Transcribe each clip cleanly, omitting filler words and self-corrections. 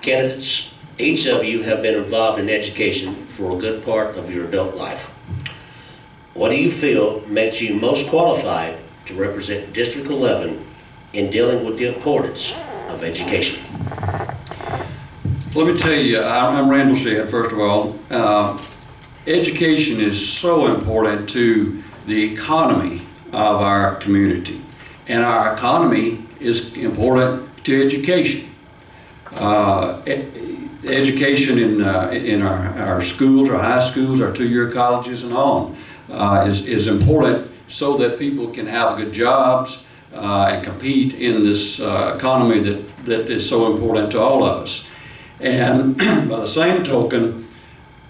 Candidates, each of you have been involved in education for a good part of your adult life. What do you feel makes you most qualified to represent District 11 in dealing with the importance of education? Let me tell you, I'm Randall Shedd, first of all. Education is so important to the economy of our community. And our economy is important to education. Education in our schools, our high schools, our two-year colleges and on is important so that people can have good jobs and compete in this economy that is so important to all of us. And by the same token,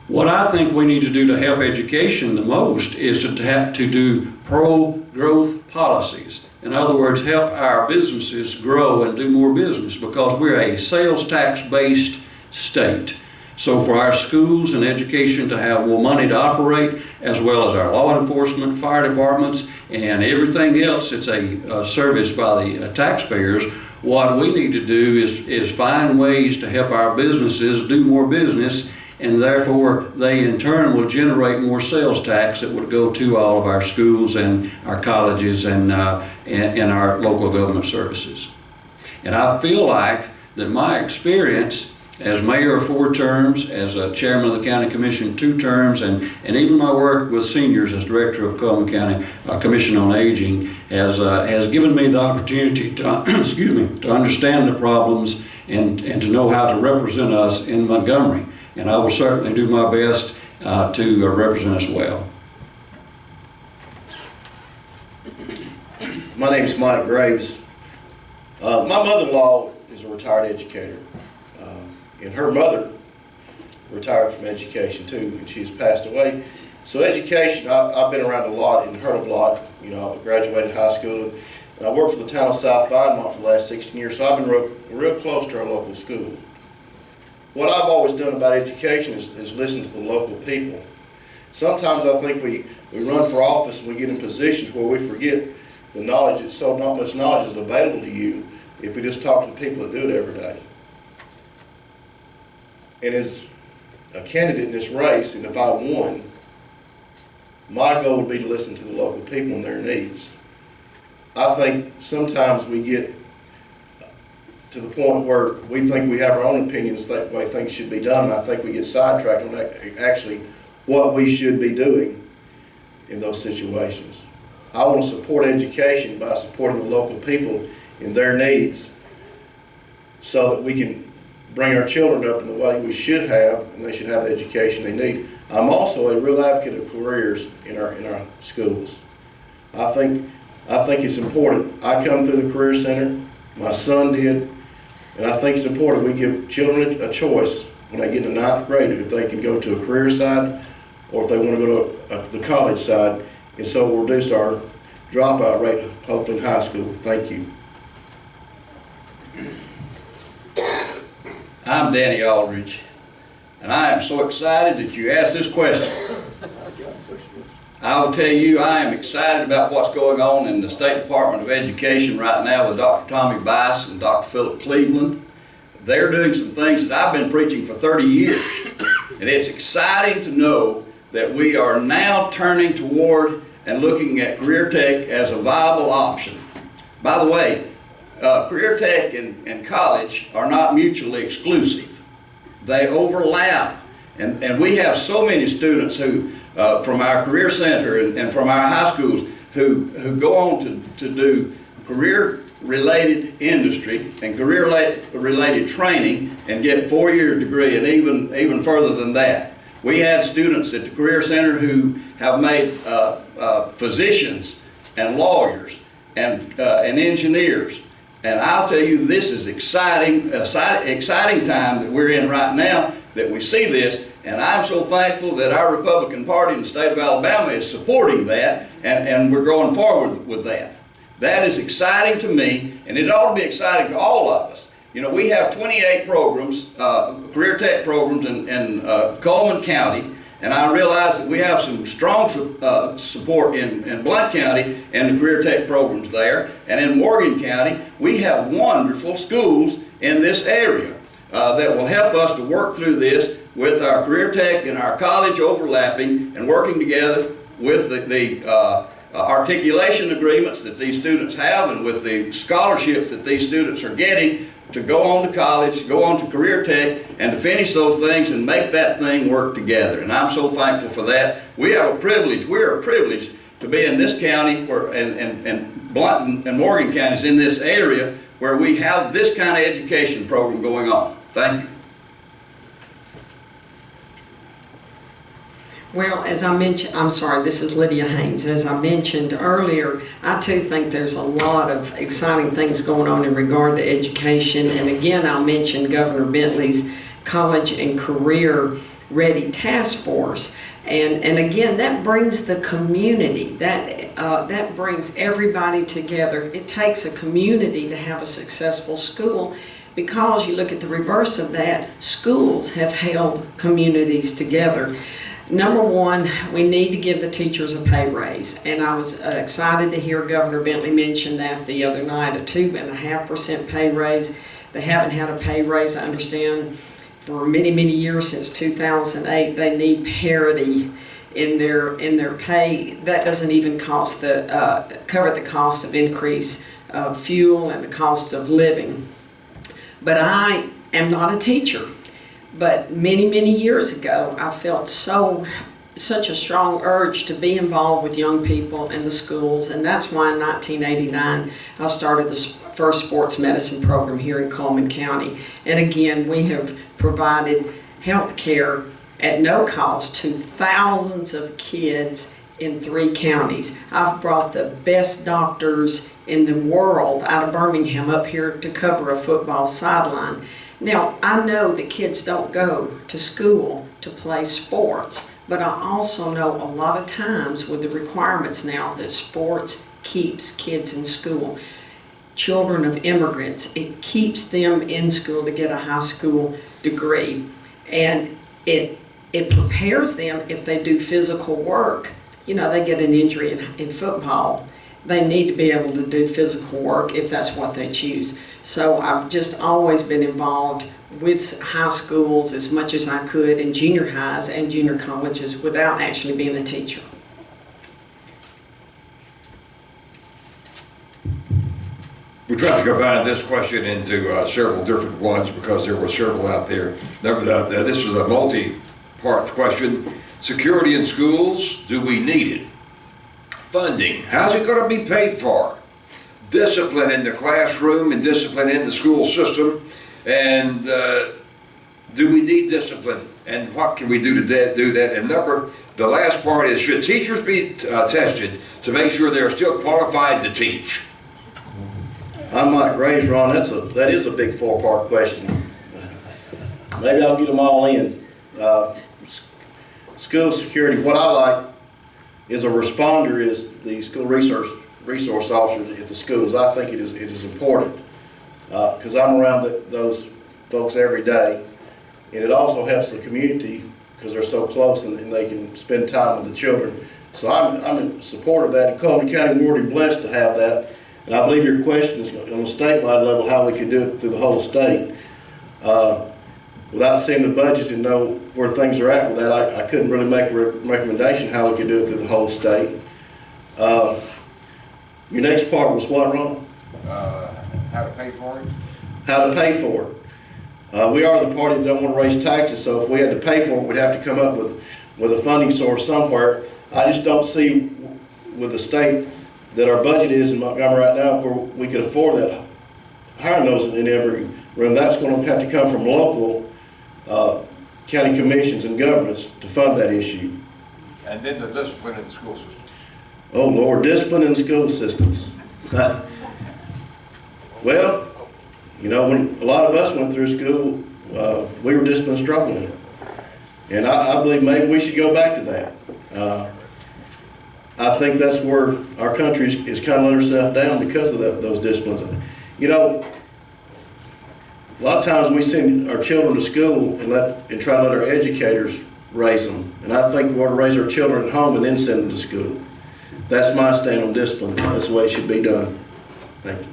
what I think we need to do to help education the most is to do pro-growth policies. In other words, help our businesses grow and do more business, because we're a sales tax-based state. So for our schools and education to have more money to operate, as well as our law enforcement, fire departments, and everything else, it's a service by the taxpayers. What we need to do is find ways to help our businesses do more business, and therefore they in turn will generate more sales tax that would go to all of our schools and our colleges and our local government services. And I feel like that my experience as mayor 4 terms, as a chairman of the county commission 2 terms, and even my work with seniors as director of Cullman County Commission on Aging has given me the opportunity to, excuse me, to understand the problems and to know how to represent us in Montgomery. And I will certainly do my best to represent us well. My name is Mike Graves. My mother-in-law is a retired educator. And her mother retired from education too, and she's passed away. So education, I've been around a lot and heard of a lot. You know, I graduated high school, and I worked for the town of South Piedmont for the last 16 years, so I've been real close to our local school. What I've always done about education is listen to the local people. Sometimes I think we run for office and we get in positions where we forget the knowledge. It's so not much knowledge is available to you if we just talk to the people that do it every day. And as a candidate in this race, and if I won, my goal would be to listen to the local people and their needs. I think sometimes we get to the point where we think we have our own opinions, that way things should be done, and I think we get sidetracked on actually what we should be doing in those situations. I want to support education by supporting the local people in their needs so that we can bring our children up in the way we should have, and they should have the education they need. I'm also a real advocate of careers in our schools. I think it's important. I come through the Career Center, my son did, and I think it's important we give children a choice when they get to 9th grade if they can go to a career side or if they want to go to the college side, and so we'll reduce our dropout rate, hopefully in high school. Thank you. I'm Danny Aldridge, and I am so excited that you asked this question. I will tell you, I am excited about what's going on in the State Department of Education right now with Dr. Tommy Bice and Dr. Philip Cleveland. They're doing some things that I've been preaching for 30 years, and it's exciting to know that we are now turning toward and looking at career tech as a viable option. By the way, career tech and college are not mutually exclusive. They overlap, and we have so many students who, from our career center and from our high schools, who go on to do career-related industry and career-related training and get 4-year degree and even further than that. We had students at the Career Center who have made physicians and lawyers and engineers. And I'll tell you, this is exciting time that we're in right now that we see this. And I'm so thankful that our Republican Party in the state of Alabama is supporting that, and we're going forward with that. That is exciting to me, and it ought to be exciting to all of us. You know, we have 28 programs, career tech programs in Cullman County, and I realize that we have some strong support in Blount County and the career tech programs there. And in Morgan County, we have wonderful schools in this area. that will help us to work through this with our career tech and our college overlapping and working together with the articulation agreements that these students have and with the scholarships that these students are getting to go on to college, go on to career tech, and to finish those things and make that thing work together. And I'm so thankful for that. We have a privilege. We're a privilege to be in this county and Blunt and Morgan counties in this area where we have this kind of education program going on. Thank you. Well, as I mentioned, I'm sorry, this is Lydia Haynes. As I mentioned earlier, I too think there's a lot of exciting things going on in regard to education. And again, I'll mention Governor Bentley's College and Career Ready Task Force. And again, that brings the community, that brings everybody together. It takes a community to have a successful school, because you look at the reverse of that, schools have held communities together. Number one, we need to give the teachers a pay raise, and I was excited to hear Governor Bentley mention that the other night, a 2.5% pay raise. They haven't had a pay raise, I understand, for many, many years, since 2008. They need parity in their pay. That doesn't even cover the cost of increase of fuel and the cost of living. But I am not a teacher. But many, many years ago, I felt such a strong urge to be involved with young people in the schools, and that's why in 1989 I started the first sports medicine program here in Cullman County. And again, we have provided health care at no cost to thousands of kids in 3 counties. I've brought the best doctors in the world out of Birmingham up here to cover a football sideline. Now, I know that kids don't go to school to play sports, but I also know a lot of times with the requirements now that sports keeps kids in school. Children of immigrants, it keeps them in school to get a high school degree. And it prepares them if they do physical work. You know, they get an injury in football. They need to be able to do physical work if that's what they choose. So I've just always been involved with high schools as much as I could, in junior highs and junior colleges, without actually being a teacher. We tried to combine this question into several different ones because there were several out there. This is a multi-part question. Security in schools, do we need it? Funding, how's it going to be paid for? Discipline in the classroom and discipline in the school system. And do we need discipline? And what can we do to do that? And the last part is, should teachers be tested to make sure they're still qualified to teach? I'm Mike Graves, Ron. That is a big 4-part question. Maybe I'll get them all in. School security, what I like is a responder is the school resource officers at the schools. I think it is important because I'm around those folks every day, and it also helps the community because they're so close and they can spend time with the children. So I'm in support of that. In Cullman County, we're already blessed to have that. And I believe your question is on a statewide level how we can do it through the whole state. Without seeing the budget and know where things are at with that, I couldn't really make a recommendation how we could do it through the whole state. Your next part was what, Ron? How to pay for it? How to pay for it. We are the party that don't want to raise taxes, so if we had to pay for it, we'd have to come up with a funding source somewhere. I just don't see with the state that our budget is in Montgomery right now where we could afford that. Hiring those in every room, that's going to have to come from local county commissions and governments to fund that issue. And then the discipline in the school system. Oh Lord, discipline in the school systems. Well, you know, when a lot of us went through school, we were disciplined struggling. And I believe maybe we should go back to that. I think that's where our country is kind of let herself down because of those disciplines. You know, a lot of times we send our children to school and try to let our educators raise them. And I think we ought to raise our children at home and then send them to school. That's my stand on discipline. That's the way it should be done. Thank you.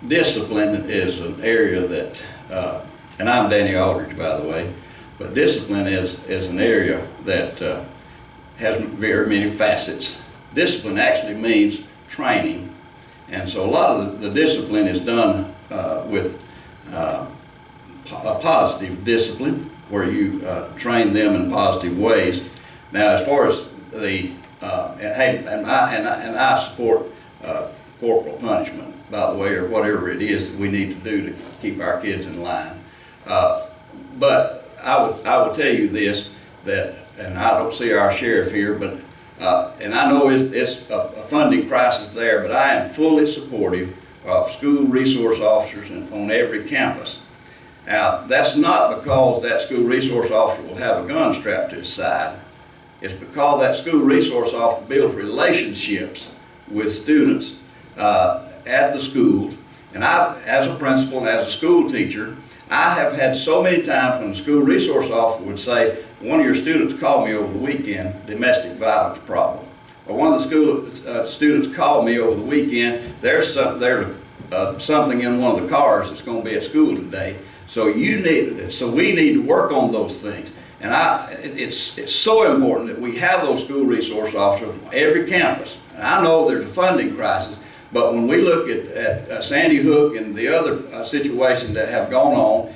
discipline is an area that, and I'm Danny Aldridge, by the way, but discipline is an area that has very many facets. Discipline actually means training, and so a lot of the discipline is done with a positive discipline, where you train them in positive ways. Now, as far as the and I support corporal punishment, by the way, or whatever it is that we need to do to keep our kids in line. But I would tell you this, that, and I don't see our sheriff here, but and I know it's a funding crisis there, but I am fully supportive of school resource officers on every campus. Now, that's not because that school resource officer will have a gun strapped to his side. It's because that school resource officer builds relationships with students at the schools. And I, as a principal and as a school teacher, I have had so many times when the school resource officer would say, one of your students called me over the weekend, domestic violence problem. Or one of the school students called me over the weekend, there's something in one of the cars that's going to be at school today. So we need to work on those things. And it's so important that we have those school resource officers on every campus. And I know there's a funding crisis, but when we look at Sandy Hook and the other situations that have gone on,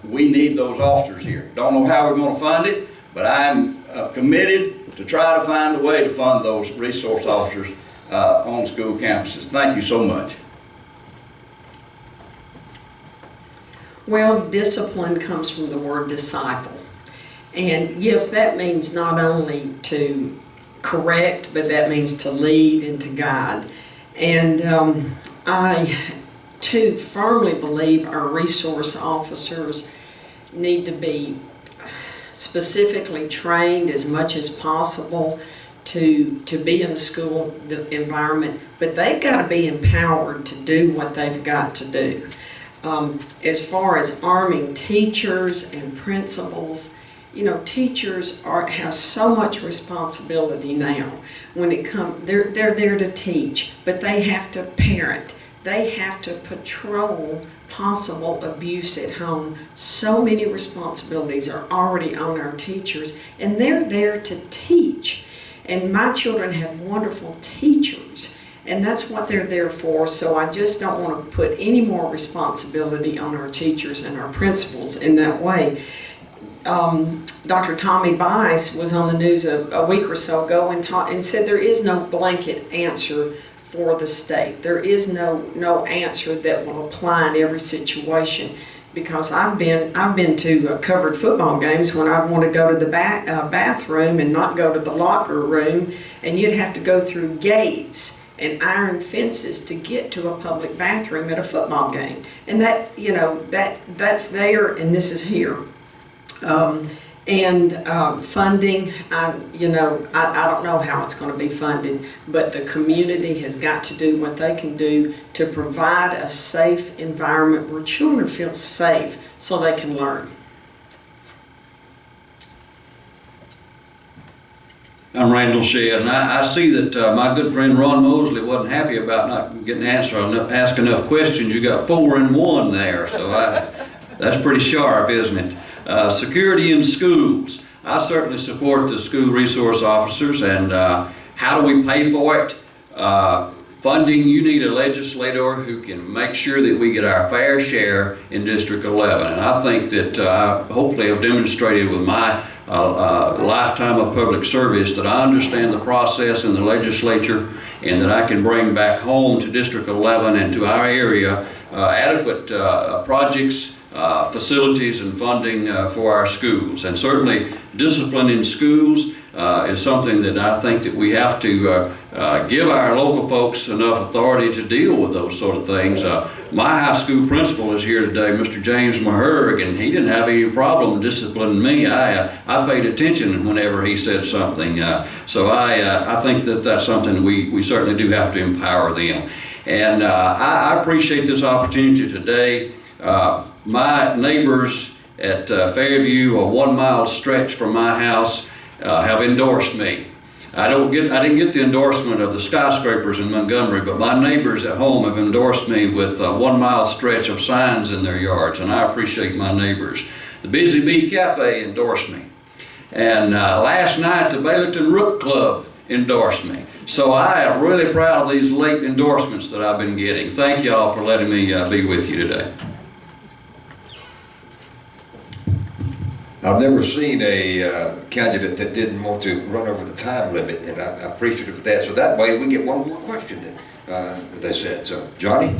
we need those officers here. Don't know how we're going to fund it, but I'm committed to try to find a way to fund those resource officers on school campuses. Thank you so much. Well, discipline comes from the word disciple. And yes, that means not only to correct, but that means to lead and to guide. And I, too, firmly believe our resource officers need to be specifically trained as much as possible to be in the school environment, but they've got to be empowered to do what they've got to do. As far as arming teachers and principals, you know, teachers have so much responsibility now. When it comes, they're there to teach, but they have to parent. They have to patrol possible abuse at home. So many responsibilities are already on our teachers, and they're there to teach. And my children have wonderful teachers, and that's what they're there for. So I just don't want to put any more responsibility on our teachers and our principals in that way. Dr. Tommy Bice was on the news a week or so ago and said there is no blanket answer for the state. There is no answer that will apply in every situation, because I've been to covered football games when I want to go to the bathroom and not go to the locker room, and you'd have to go through gates and iron fences to get to a public bathroom at a football game. And that, you know, that's there and this is here. Funding, I don't know how it's going to be funded, but the community has got to do what they can do to provide a safe environment where children feel safe so they can learn. I'm Randall Shedd, and I see that my good friend Ron Mosley wasn't happy about not getting ask enough questions. You got 4 in 1 there, so that's pretty sharp, isn't it? Security in schools. I certainly support the school resource officers, and how do we pay for it? Funding, you need a legislator who can make sure that we get our fair share in District 11. And I think that hopefully I've demonstrated with my lifetime of public service that I understand the process in the legislature, and that I can bring back home to District 11 and to our area adequate projects, facilities and funding for our schools. And certainly discipline in schools is something that I think that we have to give our local folks enough authority to deal with those sort of things. My high school principal is here today, Mr. James Maherg, and he didn't have any problem disciplining me. I paid attention whenever he said something. So I think that that's something we certainly do have to empower them. And I appreciate this opportunity today. My neighbors at Fairview, a 1-mile stretch from my house, have endorsed me. I didn't get the endorsement of the skyscrapers in Montgomery, but my neighbors at home have endorsed me with a 1 mile stretch of signs in their yards, and I appreciate my neighbors. The Busy Bee Cafe endorsed me. And last night, the Baileyton Rook Club endorsed me. So I am really proud of these late endorsements that I've been getting. Thank y'all for letting me be with you today. I've never seen a candidate that didn't want to run over the time limit, and I'm appreciative of that. So that way, we get one more question, they said. So, Johnny?